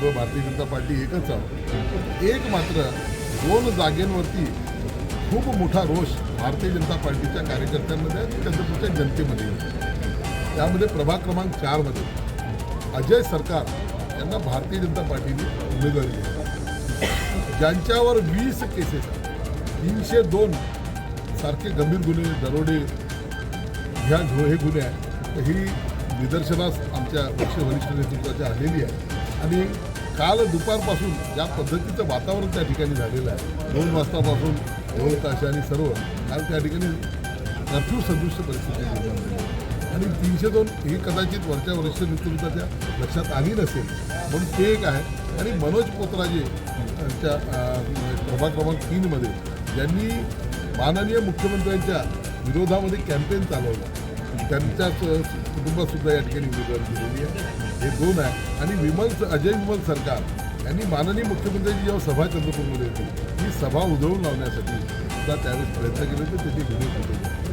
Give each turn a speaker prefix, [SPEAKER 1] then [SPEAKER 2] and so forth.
[SPEAKER 1] सर्व भारतीय जनता पार्टी एकच आहोत. एक मात्र 2 जागेंवरती खूप मोठा रोष भारतीय जनता पार्टीच्या कार्यकर्त्यांमध्ये आणि चंद्रपूरच्या जनतेमध्ये आहे. त्यामध्ये प्रभाग क्रमांक 4मध्ये अजय सरकार यांना भारतीय जनता पार्टीने उमेदवारी दिली. ज्यांच्यावर 20 केसेस 302 सारखे गंभीर गुन्हे दरोडे हे गुन्हे आहेत. ही निदर्शनास आमच्या वरिष्ठ नेतृत्वाच्या आलेली आहे. आणि काल दुपारपासून ज्या पद्धतीचं वातावरण त्या ठिकाणी झालेलं आहे 2 वाजतापासून 2 तास आणि सर्व काल त्या ठिकाणी कर्फ्यू सदृश्य परिस्थिती निर्माण झाली. आणि 302 ही कदाचित वरच्या वरिष्ठ नेतृत्वाच्या लक्षात आली नसेल म्हणून ते एक आहे. आणि मनोज पोतराजे यांच्या प्रभाग क्रमांक 3मध्ये ज्यांनी माननीय मुख्यमंत्र्यांच्या विरोधामध्ये कॅम्पेन चालवलं त्यांच्याच कुटुंबातसुद्धा या ठिकाणी उमेदवारी दिलेली आहे. हे 2 आहे. आणि अजय विमल सरकार यांनी माननीय मुख्यमंत्र्यांची जेव्हा सभा चंद्रपूरमध्ये होती ही सभा उधळून लावण्यासाठी सुद्धा त्यावेळेस प्रयत्न केले तर त्याचे गुन्हे होते.